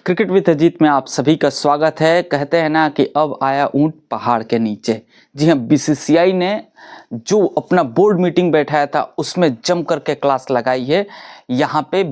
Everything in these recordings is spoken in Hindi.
क्रिकेट विद अजीत में आप सभी का स्वागत है। कहते हैं ना कि अब आया ऊंट पहाड़ के नीचे। जी हाँ, बीसीसीआई ने जो अपना बोर्ड मीटिंग बैठाया था उसमें जम करके क्लास लगाई है। यहाँ पे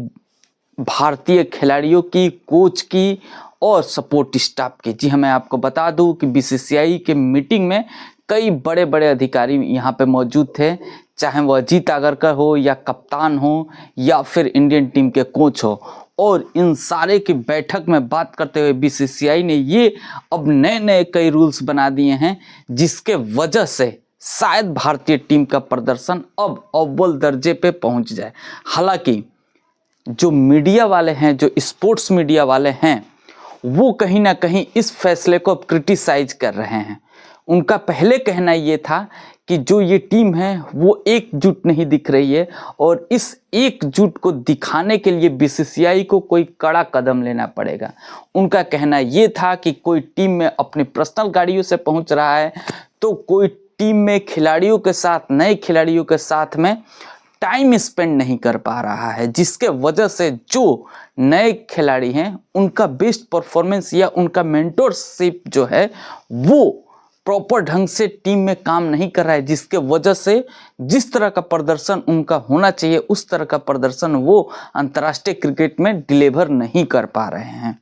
भारतीय खिलाड़ियों की, कोच की और सपोर्ट स्टाफ की। जी हाँ, मैं आपको बता दूं कि बीसीसीआई के मीटिंग में कई बड़े बड़े अधिकारी यहाँ पे मौजूद थे, चाहे वो अजीत आगरकर हो या कप्तान हो या फिर इंडियन टीम के कोच हो। और इन सारे की बैठक में बात करते हुए बीसीसीआई ने ये अब नए नए कई रूल्स बना दिए हैं, जिसके वजह से शायद भारतीय टीम का प्रदर्शन अब अव्वल दर्जे पे पहुंच जाए। हालांकि जो मीडिया वाले हैं, जो स्पोर्ट्स मीडिया वाले हैं, वो कहीं ना कहीं इस फैसले को क्रिटिसाइज कर रहे हैं। उनका पहले कहना ये था कि जो ये टीम है वो एकजुट नहीं दिख रही है और इस एकजुट को दिखाने के लिए बीसीसीआई को कोई कड़ा कदम लेना पड़ेगा। उनका कहना ये था कि कोई टीम में अपनी पर्सनल गाड़ियों से पहुंच रहा है, तो कोई टीम में खिलाड़ियों के साथ, नए खिलाड़ियों के साथ में टाइम स्पेंड नहीं कर पा रहा है, जिसके वजह से जो नए खिलाड़ी हैं उनका बेस्ट परफॉर्मेंस या उनका मेंटरशिप जो है वो प्रॉपर ढंग से टीम में काम नहीं कर रहा है, जिसके वजह से जिस तरह का प्रदर्शन उनका होना चाहिए उस तरह का प्रदर्शन वो अंतर्राष्ट्रीय क्रिकेट में डिलीवर नहीं कर पा रहे हैं।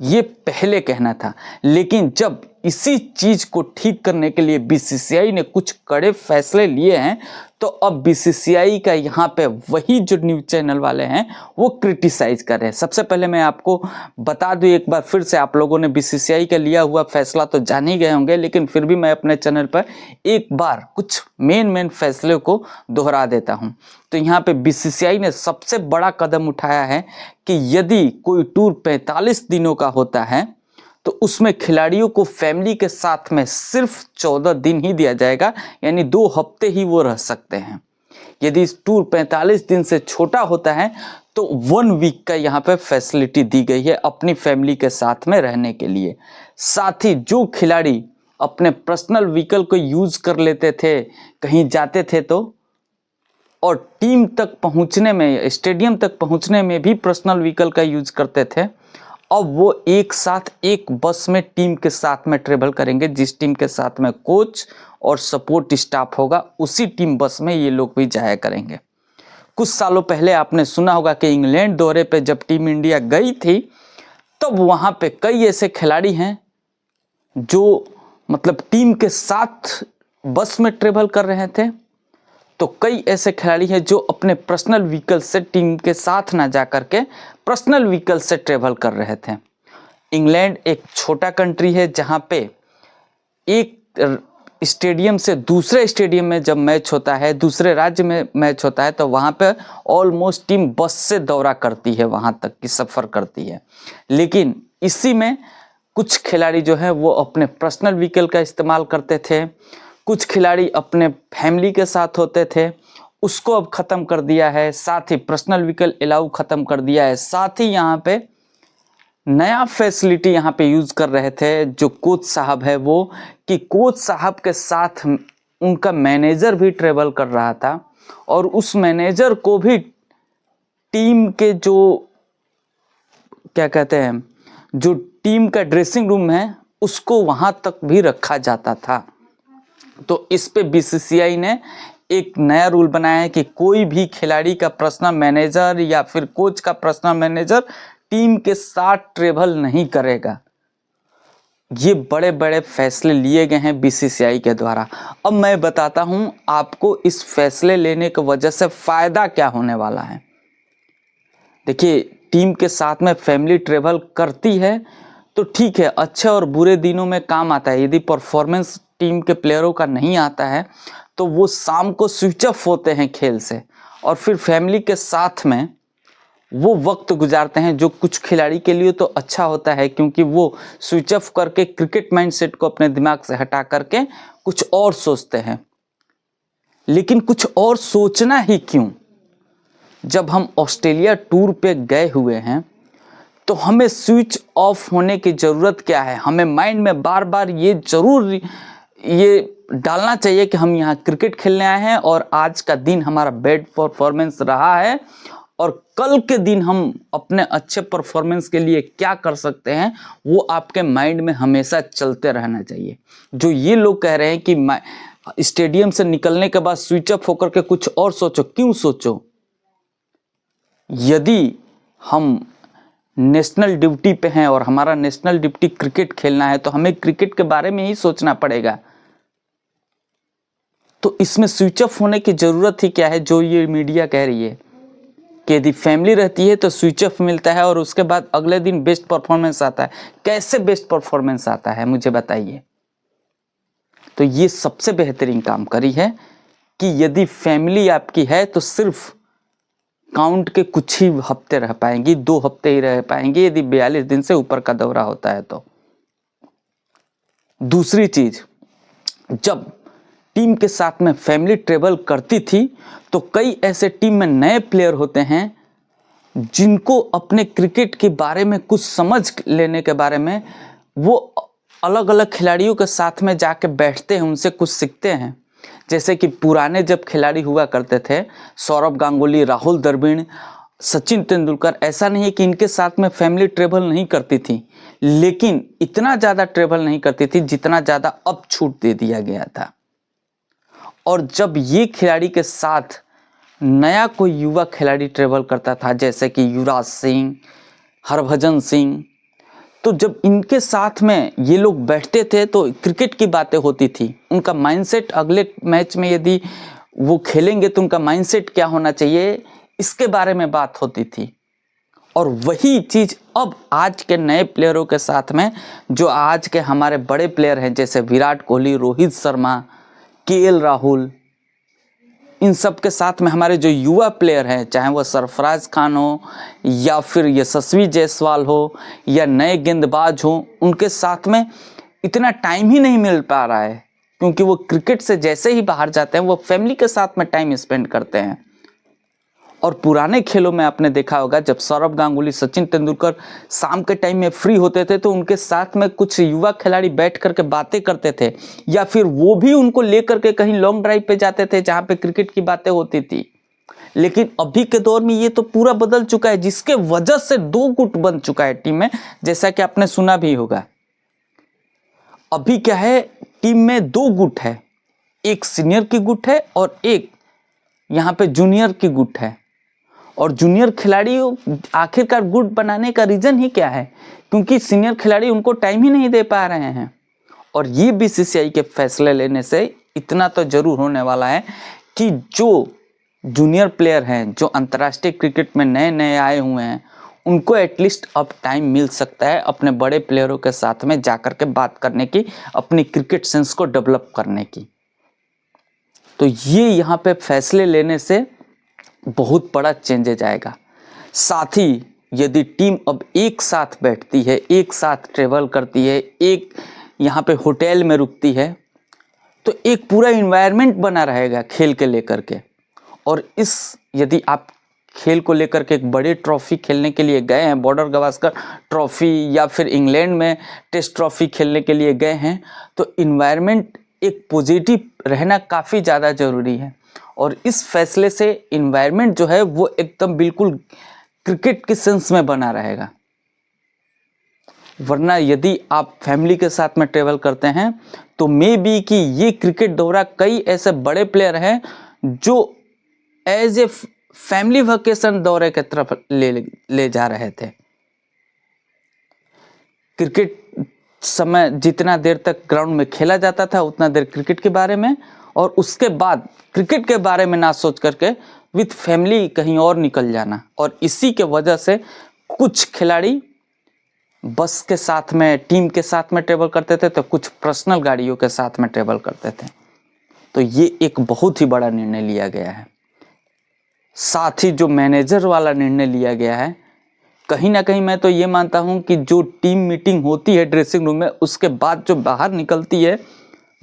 ये पहले कहना था, लेकिन जब इसी चीज को ठीक करने के लिए बीसीसीआई ने कुछ कड़े फैसले लिए हैं, तो अब बीसीसीआई का यहाँ पे वही जो न्यूज चैनल वाले हैं वो क्रिटिसाइज कर रहे हैं। सबसे पहले मैं आपको बता दूं, एक बार फिर से, आप लोगों ने बीसीसीआई का लिया हुआ फैसला तो जान ही गए होंगे, लेकिन फिर भी मैं अपने चैनल पर एक बार कुछ मेन फैसले को दोहरा देता हूं। तो यहाँ पे बीसीसीआई ने सबसे बड़ा कदम उठाया है कि यदि कोई टूर 45 दिनों का होता है तो उसमें खिलाड़ियों को फैमिली के साथ में सिर्फ 14 दिन ही दिया जाएगा, यानी 2 हफ्ते ही वो रह सकते हैं। यदि इस टूर 45 दिन से छोटा होता है तो 1 वीक का यहाँ पे फैसिलिटी दी गई है अपनी फैमिली के साथ में रहने के लिए। साथ ही जो खिलाड़ी अपने पर्सनल व्हीकल को यूज कर लेते थे, कहीं जाते थे तो, और टीम तक पहुंचने में, स्टेडियम तक पहुंचने में भी पर्सनल व्हीकल का यूज करते थे, अब वो एक साथ एक बस में टीम के साथ में ट्रेवल करेंगे। जिस टीम के साथ में कोच और सपोर्ट स्टाफ होगा उसी टीम बस में ये लोग भी जाया करेंगे। कुछ सालों पहले आपने सुना होगा कि इंग्लैंड दौरे पे जब टीम इंडिया गई थी, तब वहां पे कई ऐसे खिलाड़ी हैं जो मतलब टीम के साथ बस में ट्रेवल कर रहे थे, तो कई ऐसे खिलाड़ी हैं जो अपने पर्सनल व्हीकल से टीम के साथ ना जा करके पर्सनल व्हीकल से ट्रेवल कर रहे थे। इंग्लैंड एक छोटा कंट्री है जहां पे एक स्टेडियम से दूसरे स्टेडियम में जब मैच होता है, दूसरे राज्य में मैच होता है, तो वहां पे ऑलमोस्ट टीम बस से दौरा करती है, वहां तक की सफ़र करती है। लेकिन इसी में कुछ खिलाड़ी जो है वो अपने पर्सनल व्हीकल का इस्तेमाल करते थे, कुछ खिलाड़ी अपने फैमिली के साथ होते थे, उसको अब ख़त्म कर दिया है। साथ ही पर्सनल व्हीकल अलाउ ख़त्म कर दिया है। साथ ही यहाँ पे नया फैसिलिटी यहाँ पे यूज़ कर रहे थे जो कोच साहब है वो, कि कोच साहब के साथ उनका मैनेजर भी ट्रेवल कर रहा था और उस मैनेजर को भी टीम के जो क्या कहते हैं, जो टीम का ड्रेसिंग रूम है उसको वहाँ तक भी रखा जाता था। तो इस पे बीसीसीआई ने एक नया रूल बनाया है कि कोई भी खिलाड़ी का पर्सनल मैनेजर या फिर कोच का पर्सनल मैनेजर टीम के साथ ट्रेवल नहीं करेगा। ये बड़े बड़े फैसले लिए गए हैं बीसीसीआई के द्वारा। अब मैं बताता हूं आपको इस फैसले लेने की वजह से फायदा क्या होने वाला है। देखिए, टीम के साथ में फैमिली ट्रेवल करती है तो ठीक है, अच्छे और बुरे दिनों में काम आता है। यदि परफॉर्मेंस टीम के प्लेयरों का नहीं आता है तो वो शाम को स्विच ऑफ होते हैं खेल से और फिर फैमिली के साथ में वो वक्त गुजारते हैं, जो कुछ खिलाड़ी के लिए तो अच्छा होता है, क्योंकि वो स्विच ऑफ करके क्रिकेट माइंडसेट को अपने दिमाग से हटा करके कुछ और सोचते हैं। लेकिन कुछ और सोचना ही क्यों, जब हम ऑस्ट्रेलिया टूर पे गए हुए हैं तो हमें स्विच ऑफ होने की ज़रूरत क्या है। हमें माइंड में बार बार ये ज़रूर ये डालना चाहिए कि हम यहाँ क्रिकेट खेलने आए हैं और आज का दिन हमारा बैड परफॉर्मेंस रहा है और कल के दिन हम अपने अच्छे परफॉर्मेंस के लिए क्या कर सकते हैं वो आपके माइंड में हमेशा चलते रहना चाहिए। जो ये लोग कह रहे हैं कि स्टेडियम से निकलने के बाद स्विच ऑफ होकर के कुछ और सोचो, क्यों सोचो? यदि हम नेशनल ड्यूटी पे हैं और हमारा नेशनल ड्यूटी क्रिकेट खेलना है तो हमें क्रिकेट के बारे में ही सोचना पड़ेगा। तो इसमें स्विच ऑफ होने की जरूरत ही क्या है? जो ये मीडिया कह रही है कि यदि फैमिली रहती है तो स्विच ऑफ मिलता है और उसके बाद अगले दिन बेस्ट परफॉर्मेंस आता है। कैसे बेस्ट परफॉर्मेंस आता है मुझे बताइए। तो ये सबसे बेहतरीन काम करी है कि यदि फैमिली आपकी है तो सिर्फ काउंट के कुछ ही हफ्ते रह पाएंगी, 2 हफ्ते ही रह पाएंगी यदि 42 दिन से ऊपर का दौरा होता है तो। दूसरी चीज, जब टीम के साथ में फैमिली ट्रेवल करती थी तो कई ऐसे टीम में नए प्लेयर होते हैं जिनको अपने क्रिकेट के बारे में कुछ समझ लेने के बारे में वो अलग अलग खिलाड़ियों के साथ में जाके बैठते हैं, उनसे कुछ सीखते हैं। जैसे कि पुराने जब खिलाड़ी हुआ करते थे, सौरभ गांगुली, राहुल द्रविड़, सचिन तेंदुलकर, ऐसा नहीं है कि इनके साथ में फैमिली ट्रेवल नहीं करती थी, लेकिन इतना ज़्यादा ट्रेवल नहीं करती थी जितना ज़्यादा अब छूट दे दिया गया था। और जब ये खिलाड़ी के साथ नया कोई युवा खिलाड़ी ट्रेवल करता था जैसे कि युवराज सिंह, हरभजन सिंह, तो जब इनके साथ में ये लोग बैठते थे तो क्रिकेट की बातें होती थी। उनका माइंडसेट अगले मैच में यदि वो खेलेंगे तो उनका माइंडसेट क्या होना चाहिए इसके बारे में बात होती थी। और वही चीज़ अब आज के नए प्लेयरों के साथ में, जो आज के हमारे बड़े प्लेयर हैं जैसे विराट कोहली, रोहित शर्मा, केएल राहुल, इन सब के साथ में हमारे जो युवा प्लेयर हैं, चाहे वो सरफराज खान हो या फिर यशस्वी जायसवाल हो या नए गेंदबाज हो, उनके साथ में इतना टाइम ही नहीं मिल पा रहा है क्योंकि वो क्रिकेट से जैसे ही बाहर जाते हैं वो फैमिली के साथ में टाइम स्पेंड करते हैं। और पुराने खेलों में आपने देखा होगा जब सौरभ गांगुली, सचिन तेंदुलकर शाम के टाइम में फ्री होते थे तो उनके साथ में कुछ युवा खिलाड़ी बैठ करके बातें करते थे, या फिर वो भी उनको लेकर के कहीं लॉन्ग ड्राइव पे जाते थे जहां पे क्रिकेट की बातें होती थी। लेकिन अभी के दौर में ये तो पूरा बदल चुका है, जिसके वजह से 2 गुट बन चुका है टीम में, जैसा कि आपने सुना भी होगा। अभी क्या है, टीम में 2 गुट है, एक सीनियर की गुट है और एक यहाँ पे जूनियर की गुट है। और जूनियर खिलाड़ी आखिरकार गुट बनाने का रीजन ही क्या है? क्योंकि सीनियर खिलाड़ी उनको टाइम ही नहीं दे पा रहे हैं। और ये बीसीसीआई के फैसले लेने से इतना तो जरूर होने वाला है कि जो जूनियर प्लेयर हैं, जो अंतर्राष्ट्रीय क्रिकेट में नए नए आए हुए हैं, उनको एटलीस्ट अब टाइम मिल सकता है अपने बड़े प्लेयरों के साथ में जाकर के बात करने की, अपनी क्रिकेट सेंस को डेवलप करने की। तो ये यहाँ पे फैसले लेने से बहुत बड़ा चेंजेज आएगा। साथ ही यदि टीम अब एक साथ बैठती है, एक साथ ट्रेवल करती है, एक यहाँ पे होटल में रुकती है, तो एक पूरा इन्वायरमेंट बना रहेगा खेल के लेकर के। और यदि आप खेल को लेकर के एक बड़े ट्रॉफी खेलने के लिए गए हैं, बॉर्डर गावस्कर ट्रॉफी या फिर इंग्लैंड में टेस्ट ट्रॉफी खेलने के लिए गए हैं, तो इन्वायरमेंट एक पॉजिटिव रहना काफ़ी ज़्यादा ज़रूरी है। और इस फैसले से इन्वायरमेंट जो है वो एकदम बिल्कुल क्रिकेट के सेंस में बना रहेगा। वरना यदि आप फैमिली के साथ में ट्रेवल करते हैं तो मे बी कि ये क्रिकेट दौरा कई ऐसे बड़े प्लेयर हैं जो एज ए फैमिली वेकेशन दौरे की तरफ ले जा रहे थे। क्रिकेट समय जितना देर तक ग्राउंड में खेला जाता था उतना देर क्रिकेट के बारे में, और उसके बाद क्रिकेट के बारे में ना सोच करके विथ फैमिली कहीं और निकल जाना। और इसी के वजह से कुछ खिलाड़ी बस के साथ में, टीम के साथ में ट्रेवल करते थे, तो कुछ पर्सनल गाड़ियों के साथ में ट्रेवल करते थे। तो ये एक बहुत ही बड़ा निर्णय लिया गया है। साथ ही जो मैनेजर वाला निर्णय लिया गया है, कहीं ना कहीं मैं तो ये मानता हूँ कि जो टीम मीटिंग होती है ड्रेसिंग रूम में, उसके बाद जो बाहर निकलती है,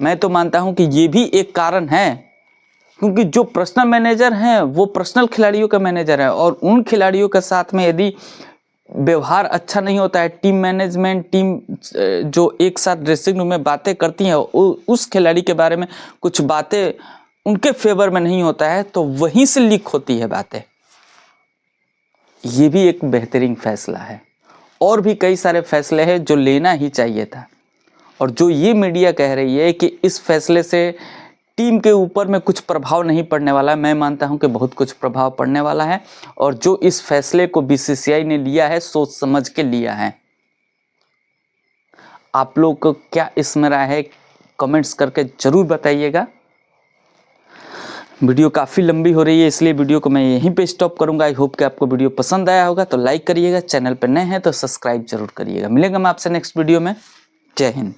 मैं तो मानता हूँ कि ये भी एक कारण है। क्योंकि जो पर्सनल मैनेजर हैं वो पर्सनल खिलाड़ियों का मैनेजर है, और उन खिलाड़ियों के साथ में यदि व्यवहार अच्छा नहीं होता है, टीम मैनेजमेंट, टीम जो एक साथ ड्रेसिंग रूम में बातें करती हैं, उस खिलाड़ी के बारे में कुछ बातें उनके फेवर में नहीं होता है, तो वहीं से लीक होती है बातें। ये भी एक बेहतरीन फैसला है। और भी कई सारे फैसले हैं जो लेना ही चाहिए था, और जो ये मीडिया कह रही है कि इस फैसले से टीम के ऊपर में कुछ प्रभाव नहीं पड़ने वाला, मैं मानता हूं कि बहुत कुछ प्रभाव पड़ने वाला है। और जो इस फैसले को बीसीसीआई ने लिया है, सोच समझ के लिया है। आप लोग को क्या इसमें राय है, कमेंट्स करके जरूर बताइएगा। वीडियो काफ़ी लंबी हो रही है, इसलिए वीडियो को मैं यहीं पे स्टॉप करूंगा। आई होप कि आपको वीडियो पसंद आया होगा, तो लाइक करिएगा, चैनल पर नए हैं तो सब्सक्राइब जरूर करिएगा। मिलेंगे हम आपसे नेक्स्ट वीडियो में। जय हिंद।